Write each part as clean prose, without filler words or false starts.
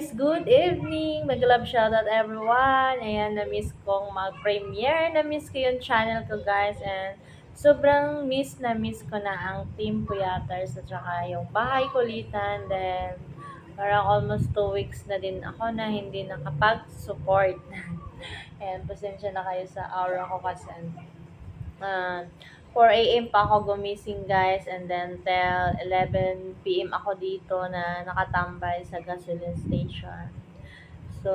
guys! Good evening! Mag-love shoutout everyone! Ayan, na-miss kong mag-premiere. Na-miss ko yung channel ko guys. And sobrang na-miss ko na ang Team Puyaters at saka yung Bahay Kulitan. Then, parang almost 2 weeks na din ako na hindi nakapag-support. Ayan, pasensya na kayo sa aura ko kasi uh, 4 a.m. pa ako gumising guys, and then till 11 p.m. ako dito na nakatambay sa gasoline station. So,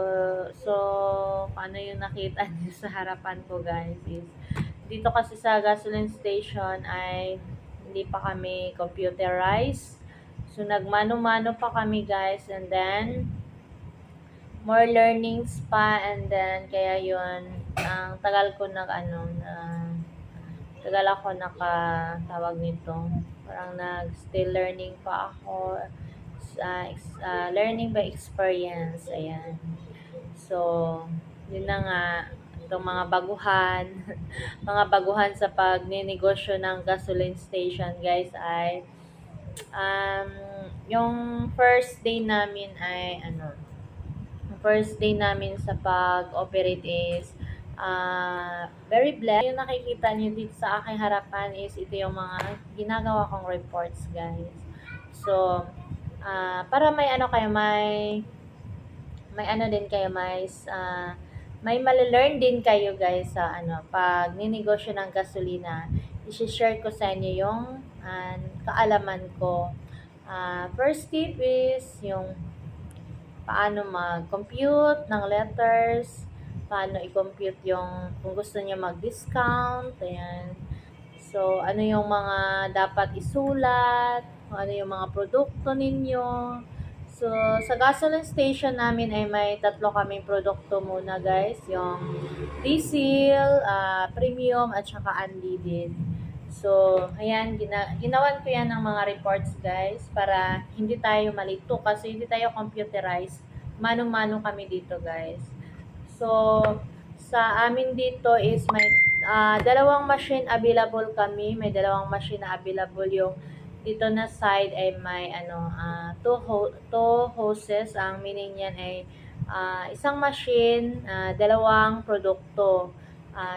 so paano yung nakita niyo sa harapan ko guys is, dito kasi sa gasoline station ay hindi pa kami computerized. So, nagmano-mano pa kami guys, and then more learnings pa, and then kaya yun, ang tagal ko tagal ako nakatawag nito. Parang still learning pa ako. Learning by experience. Ayan. So, yun na nga. Itong mga baguhan, mga baguhan sa pagninegosyo ng gasoline station, guys, ay um, yung first day namin ay first day namin sa pag-operate is very blessed. Yung nakikita niyo dito sa aking harapan is ito yung mga ginagawa kong reports guys. So, para may kayo, may din kayo, may mali-learn din kayo guys sa pag ninegosyo ng gasolina. I-share ko sa inyo yung kaalaman ko. First tip is yung paano mag-compute ng letters, paano i-compute yung kung gusto niya mag-discount, ayan. So, ano yung mga dapat isulat, ano yung mga produkto ninyo. So, sa gasoline station namin ay may 3 kaming produkto muna guys, yung diesel, premium, at saka unleaded. So, ayan, ginawan ko yan ng mga reports guys para hindi tayo malito kasi hindi tayo computerized. Mano-mano kami dito guys. So, sa amin dito is may dalawang machine available kami. May dalawang machine na available. Yung dito na side ay may two hoses. Ang meaning niyan ay isang machine, dalawang produkto.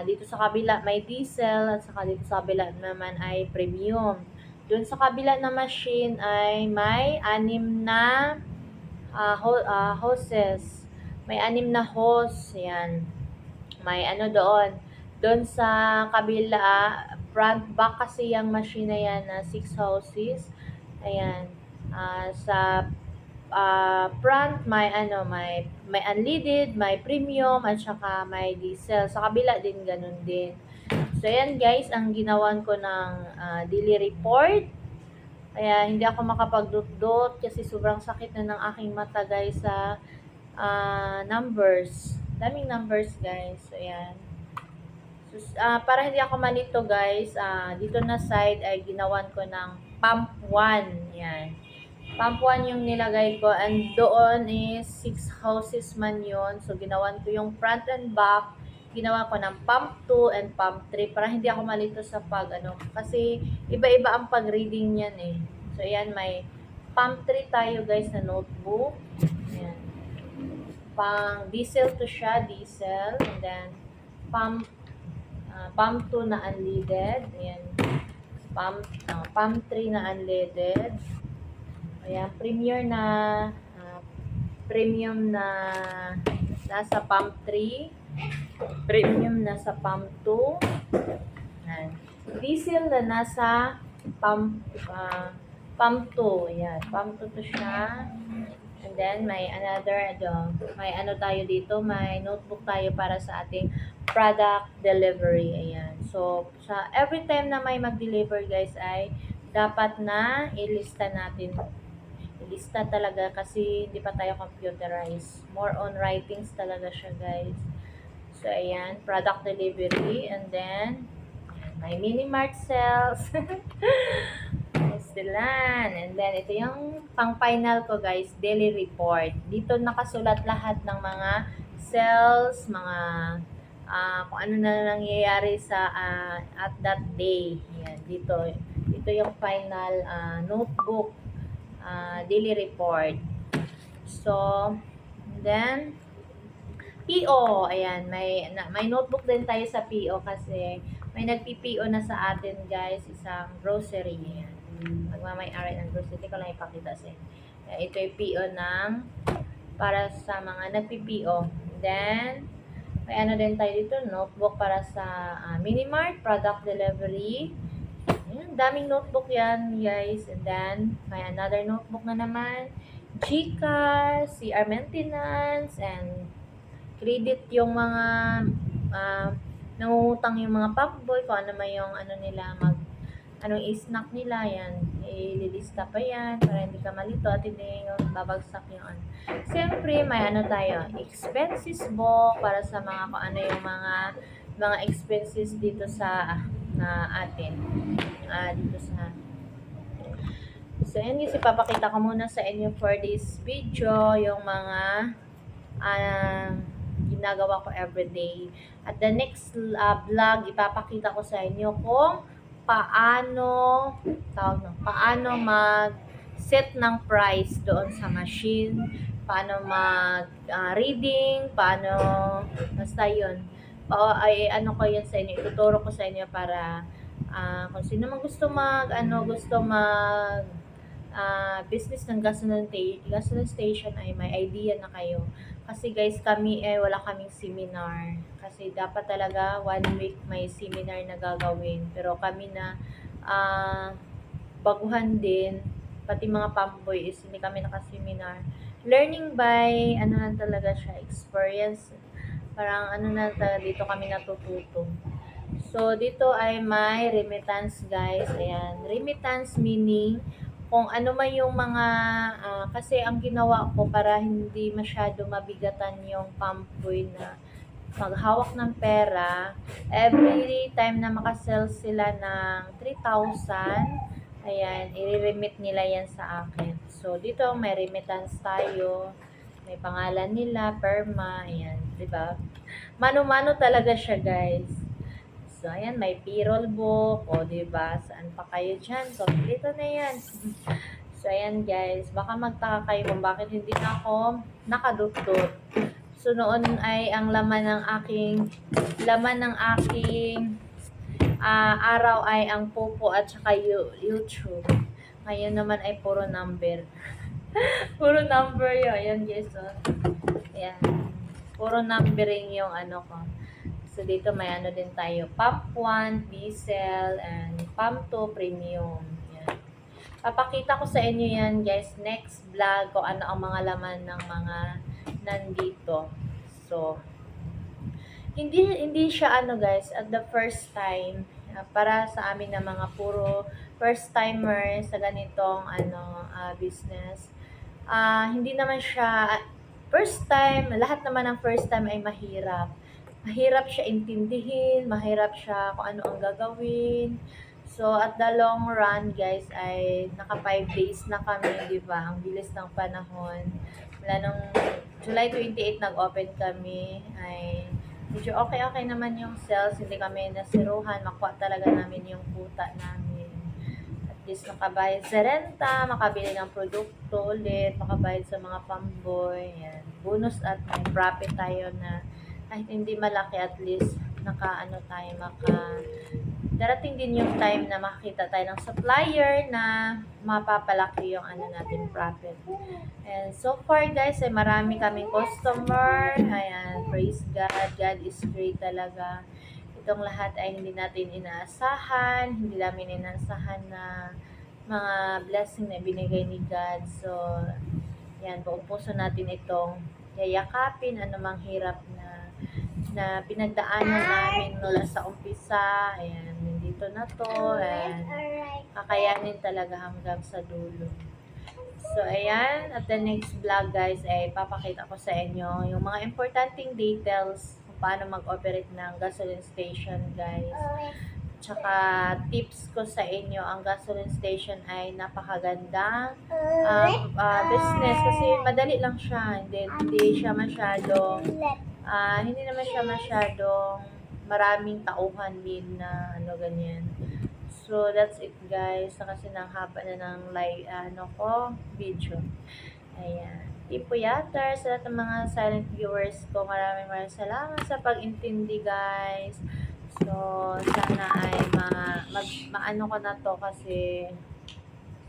Dito sa kabila may diesel at saka dito sa kabila naman ay premium. Doon sa kabila na machine ay may 6 na hoses. May 6 na hose. Yan. May doon. Doon sa kabila, front back kasi yung machine na yan na 6 hoses. Ayan. Sa front may unleaded, may premium, at saka may diesel. Sa kabila din ganun din. So ayan guys, ang ginawan ko ng daily report. Kaya hindi ako makapagdot-dot kasi sobrang sakit na ng aking mata guys sa numbers. Daming numbers guys. So ayan. So, para hindi ako malito guys, dito na side ay ginawan ko ng pump 1. Yan. Pump 1 yung nilagay ko, and doon is 6 houses man yun. So, ginawan ko yung front and back. Ginawa ko ng pump 2 and pump 3 para hindi ako malito sa kasi iba-iba ang pag-reading niyan eh. So, ayan, may pump 3 tayo guys na notebook. Ayan. Pang diesel to siya, diesel. And then, pump 2 na unleaded. Ayan. Pump 3 na unleaded. Ayan, premium na nasa pump 3, premium nasa pump 2, ayan. Diesel na nasa pump 2, ayan, pump 2 to siya. And then may may tayo dito, may notebook tayo para sa ating product delivery, ayan. So, sa every time na may mag-deliver guys ay dapat na ilista natin. Ilista talaga kasi hindi pa tayo computerized. More on writings talaga siya guys. So, ayan, product delivery, and then may mini mart sales. Silan. And then, ito yung pang-final ko guys, daily report. Dito nakasulat lahat ng mga sales, mga kung ano na nangyayari sa at that day. Yan, dito yung final notebook, daily report. So, then, PO, ayan, may notebook din tayo sa PO kasi may nagpi-PO na sa atin guys, isang grocery. Ayan. Magmamay-ari ng grocery. Hindi ko lang ipakita sa inyo. Ito yung PO ng para sa mga nagpi-PO. Then, may ano din tayo dito, notebook para sa Minimart, product delivery. Ayan, daming notebook yan guys. And then, may another notebook na naman. GCash, CR maintenance, and credit yung mga nangungutang yung mga fuckboy, kung ano man yung ano nila, anong i-snack nila, yan, ililista pa yan, para hindi ka malito at hindi yung babagsak yung ano. Siyempre, may ano tayo, expenses book, para sa mga kung ano yung mga expenses dito sa atin. Dito sa So, yan guys, ipapakita ko muna sa inyo for this video, yung mga ginagawa ko everyday. At the next vlog, ipapakita ko sa inyo kung paano mag-set ng price doon sa machine, paano mag-reading, paano, basta yun. Ano ko yan sa inyo, ituturo ko sa inyo para kung sino man gusto business ng gasoline station ay may idea na kayo. Kasi guys, kami wala kaming seminar. Kasi dapat talaga 1 week may seminar na gagawin. Pero kami na baguhan din, pati mga pamboy is hindi kami naka-seminar. Learning by, ano lang talaga siya, experience. Parang ano na talaga, dito kami natututo. So, dito ay may remittance guys. Ayan, remittance meaning kung ano man yung mga kasi ang ginawa ko para hindi masyado mabigatan yung pamboy na maghawak ng pera, every time na makasell sila ng 3,000, ayan, i-remit nila yan sa akin. So, dito may remittance tayo, may pangalan nila, perma, ayan, diba? Mano-mano talaga siya guys. So, ayan, may payroll book, o diba, saan pa kayo dyan? So, dito na yan. So, ayan guys, baka magtaka kayo kung bakit hindi na ako nakadukdot. So, noon ay ang laman ng aking araw ay ang Popo at saka YouTube. Ngayon naman ay puro number. Puro number yun. Ayan guys, so, ayan. Puro numbering yung ano ko. So, dito may ano din tayo. Pump 1, diesel, and Pump 2, premium. Yan. Papakita ko sa inyo yan, guys, next vlog, kung ano ang mga laman ng mga nandito. So, hindi siya ano, guys, at the first time, para sa amin na mga puro first timer sa ganitong business. Hindi naman siya first time, lahat naman ng first time ay mahirap. Mahirap siya intindihin, mahirap siya kung ano ang gagawin. So, at the long run, guys, ay naka 5 days na kami, di ba? Ang bilis ng panahon. Mula nung July 28 nag-open kami, ay medyo okay naman yung sales. Hindi kami nasiruhan, makuha talaga namin yung kuta namin. At least makabayad sa renta, makabili ng produkto ulit, makabayad sa mga pamboy, yan. Bonus at may profit tayo na kahit hindi malaki, at least darating din yung time na makakita tayo ng supplier na mapapalaki yung natin profit. And so far guys, ay marami kaming customer. Ayan, praise God. God is great talaga. Itong lahat ay hindi natin inaasahan, hindi namin inaasahan na mga blessing na binigay ni God. So, yan, buong puso natin itong yayakapin, anumang hirap na pinagdaanan namin mula sa umpisa. Ayan, nandito na to. And kakayanin talaga hanggang sa dulo. So, ayan. At the next vlog, guys, ay papakita ko sa inyo yung mga importanteng details kung paano mag-operate ng gasoline station, guys. Tsaka tips ko sa inyo, ang gasoline station ay napakagandang business kasi madali lang siya. Hindi siya masyadong hindi naman siya masyadong maraming tauhan din na ganyan. So, that's it guys. Kasi nang haba na ng live, video. Ayan. Tipuyater, sa lahat ng mga silent viewers ko, maraming salamat sa pag-intindi guys. So, sana ay maano ko na to kasi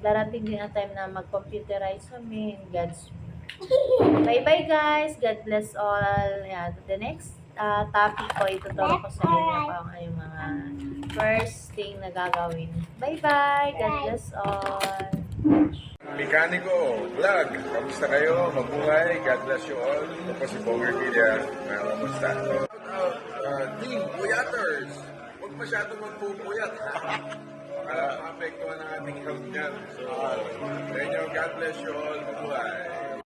darating din ang time na mag-computerize kami in God's will. Bye-bye guys. God bless all. Yeah, the next topic ko, ituturo ko sa inyo kung ano yung mga first thing na gagawin. Bye-bye. God bless all. Mekaniko, vlog, kamusta kayo? Mabuhay, God bless you all. Ako po si Bonger Villa, kamusta? Team Puyaters, huwag masyadong magpupuyat. Apektuhan ang ating health niyan. So, sa inyo, God bless you all. Mabuhay.